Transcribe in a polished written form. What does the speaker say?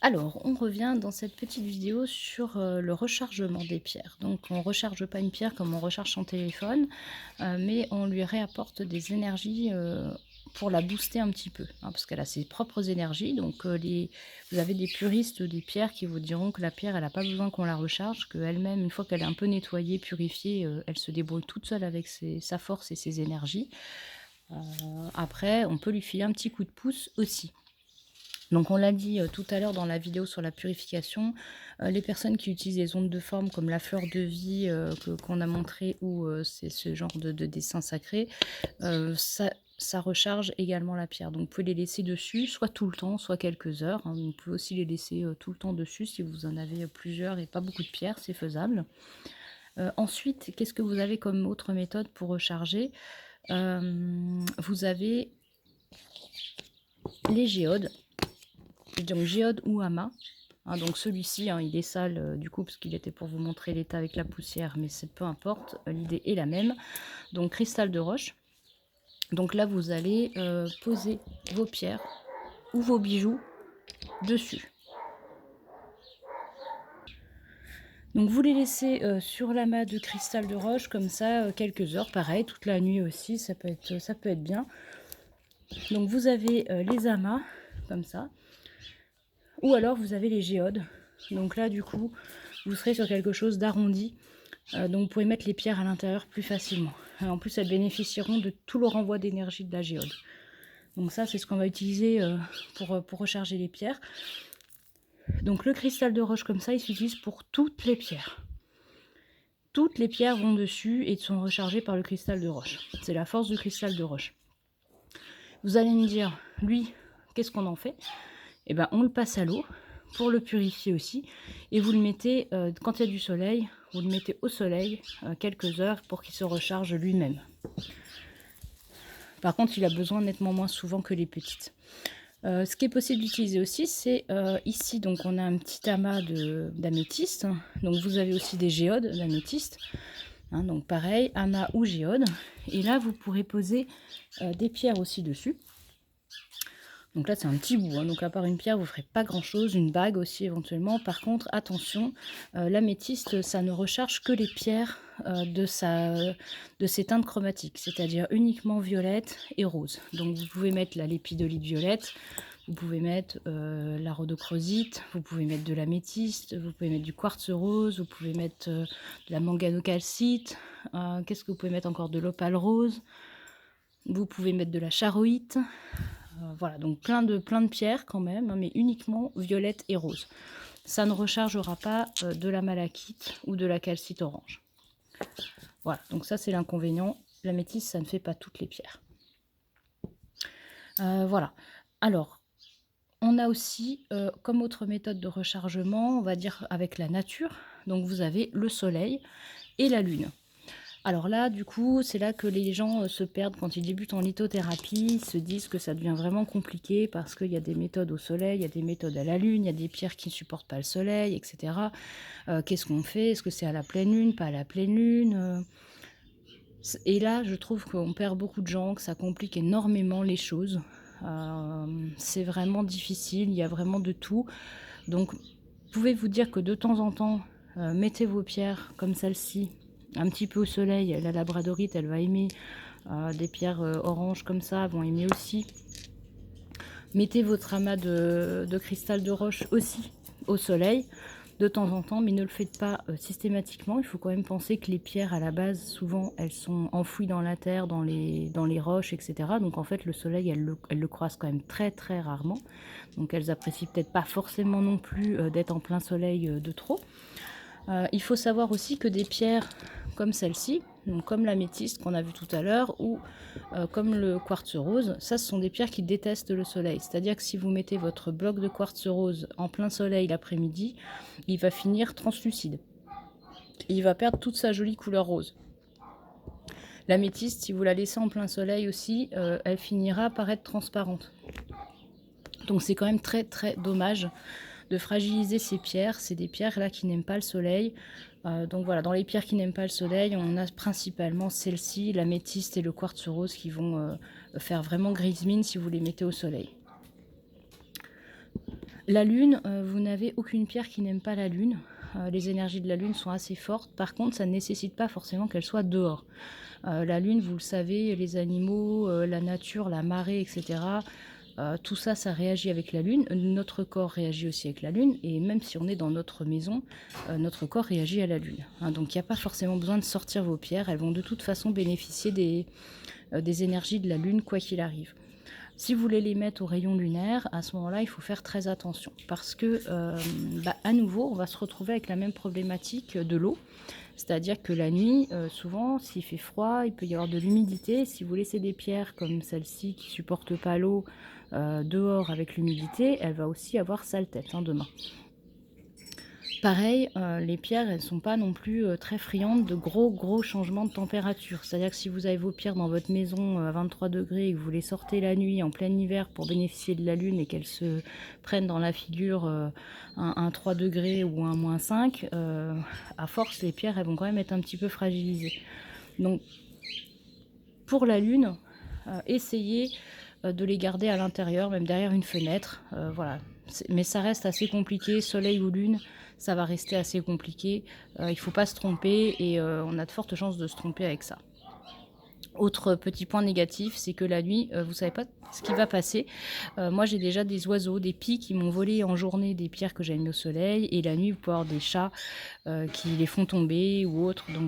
Alors, on revient dans cette petite vidéo sur le rechargement des pierres. Donc, on ne recharge pas une pierre comme on recharge son téléphone, mais on lui réapporte des énergies pour la booster un petit peu, hein, parce qu'elle a ses propres énergies. Donc, vous avez des puristes des pierres qui vous diront que la pierre, elle n'a pas besoin qu'on la recharge, qu'elle-même, une fois qu'elle est un peu nettoyée, purifiée, elle se débrouille toute seule avec sa force et ses énergies. Euh, Après, on peut lui filer un petit coup de pouce aussi. Donc on l'a dit tout à l'heure dans la vidéo sur la purification, les personnes qui utilisent les ondes de forme comme la fleur de vie qu'on a montré ou c'est ce genre de dessin sacré, ça recharge également la pierre. Donc vous pouvez les laisser dessus, soit tout le temps, soit quelques heures, hein. Vous pouvez aussi les laisser tout le temps dessus si vous en avez plusieurs et pas beaucoup de pierres, c'est faisable. Ensuite, qu'est-ce que vous avez comme autre méthode pour recharger? Vous avez les géodes. Donc géode ou amas. Hein, donc celui-ci, hein, il est sale du coup parce qu'il était pour vous montrer l'état avec la poussière, mais c'est peu importe, l'idée est la même. Donc cristal de roche. Donc là, vous allez poser vos pierres ou vos bijoux dessus. Donc vous les laissez sur l'amas de cristal de roche comme ça quelques heures, pareil, toute la nuit aussi, ça peut être bien. Donc vous avez les amas comme ça, ou alors vous avez les géodes. Donc là du coup, vous serez sur quelque chose d'arrondi. Donc vous pouvez mettre les pierres à l'intérieur plus facilement. En plus, elles bénéficieront de tout le renvoi d'énergie de la géode. Donc ça, c'est ce qu'on va utiliser pour recharger les pierres. Donc le cristal de roche comme ça, il s'utilise pour toutes les pierres. Toutes les pierres vont dessus et sont rechargées par le cristal de roche. C'est la force du cristal de roche. Vous allez me dire, lui, qu'est-ce qu'on en fait? Eh bien, on le passe à l'eau pour le purifier aussi. Et vous le mettez, quand il y a du soleil, vous le mettez au soleil quelques heures pour qu'il se recharge lui-même. Par contre, il a besoin nettement moins souvent que les petites. Ce qui est possible d'utiliser aussi, c'est ici, donc on a un petit amas d'améthyste. Donc vous avez aussi des géodes d'améthyste. Hein, donc pareil, amas ou géode. Et là, vous pourrez poser des pierres aussi dessus. Donc là, c'est un petit bout, hein. Donc à part une pierre, vous ne ferez pas grand-chose. Une bague aussi éventuellement. Par contre, attention, l'améthyste, ça ne recharge que les pierres de ses teintes chromatiques, c'est-à-dire uniquement violette et rose. Donc vous pouvez mettre la lépidolite violette, vous pouvez mettre la rhodochrosite, vous pouvez mettre de l'améthyste, vous pouvez mettre du quartz rose, vous pouvez mettre de la manganocalcite. Qu'est-ce que vous pouvez mettre encore? De l'opale rose. Vous pouvez mettre de la charoïte. Voilà, donc plein de pierres quand même, hein, mais uniquement violette et rose. Ça ne rechargera pas de la malachite ou de la calcite orange. Voilà, donc ça c'est l'inconvénient. L'améthyste, ça ne fait pas toutes les pierres. Voilà. Alors, on a aussi, comme autre méthode de rechargement, on va dire avec la nature. Donc vous avez le soleil et la lune. Alors là, du coup, c'est là que les gens se perdent quand ils débutent en lithothérapie, ils se disent que ça devient vraiment compliqué parce qu'il y a des méthodes au soleil, il y a des méthodes à la lune, il y a des pierres qui ne supportent pas le soleil, etc. Qu'est-ce qu'on fait? Est-ce que c'est à la pleine lune, pas à la pleine lune? Et là, je trouve qu'on perd beaucoup de gens, que ça complique énormément les choses. C'est vraiment difficile, il y a vraiment de tout. Donc, pouvez vous dire que de temps en temps, mettez vos pierres comme celle-ci un petit peu au soleil. La labradorite, elle va aimer. Des pierres oranges comme ça vont aimer aussi. Mettez votre amas de cristal de roche aussi au soleil de temps en temps, mais ne le faites pas systématiquement. Il faut quand même penser que les pierres à la base, souvent, elles sont enfouies dans la terre, dans les roches, etc. Donc en fait, le soleil, elles le croisent quand même très très rarement. Donc elles apprécient peut-être pas forcément non plus d'être en plein soleil de trop. Il faut savoir aussi que des pierres comme celle-ci, donc comme l'améthyste qu'on a vu tout à l'heure, ou comme le quartz rose, ça ce sont des pierres qui détestent le soleil. C'est-à-dire que si vous mettez votre bloc de quartz rose en plein soleil l'après-midi, il va finir translucide. Il va perdre toute sa jolie couleur rose. L'améthyste, si vous la laissez en plein soleil aussi, elle finira par être transparente. Donc c'est quand même très très dommage de fragiliser ces pierres. C'est des pierres là qui n'aiment pas le soleil. Donc voilà, dans les pierres qui n'aiment pas le soleil, on a principalement celle-ci, l'améthyste et le quartz rose qui vont faire vraiment grise mine si vous les mettez au soleil. La lune, vous n'avez aucune pierre qui n'aime pas la lune. Les énergies de la lune sont assez fortes. Par contre, ça ne nécessite pas forcément qu'elle soit dehors. La lune, vous le savez, les animaux, la nature, la marée, et cetera, tout ça, ça réagit avec la lune. Notre corps réagit aussi avec la lune et même si on est dans notre maison, notre corps réagit à la lune, hein. Donc il n'y a pas forcément besoin de sortir vos pierres. Elles vont de toute façon bénéficier des énergies de la lune quoi qu'il arrive. Si vous voulez les mettre au rayon lunaire, à ce moment-là, il faut faire très attention parce que, à nouveau, on va se retrouver avec la même problématique de l'eau. C'est-à-dire que la nuit, souvent, s'il fait froid, il peut y avoir de l'humidité. Si vous laissez des pierres comme celle-ci qui ne supportent pas l'eau dehors avec l'humidité, elle va aussi avoir sale tête, hein, demain. Pareil, les pierres, elles ne sont pas non plus très friandes de gros changements de température. C'est-à-dire que si vous avez vos pierres dans votre maison à 23 degrés et que vous les sortez la nuit en plein hiver pour bénéficier de la lune et qu'elles se prennent dans la figure un 3 degrés ou un -5, à force, les pierres, elles vont quand même être un petit peu fragilisées. Donc, pour la lune, essayez de les garder à l'intérieur, même derrière une fenêtre. Voilà. Mais ça reste assez compliqué, soleil ou lune, ça va rester assez compliqué. Il ne faut pas se tromper et on a de fortes chances de se tromper avec ça. Autre petit point négatif, c'est que la nuit, vous ne savez pas ce qui va passer. Moi, j'ai déjà des oiseaux, des pies qui m'ont volé en journée des pierres que j'avais mis au soleil et la nuit, vous pouvez avoir des chats qui les font tomber ou autre. Donc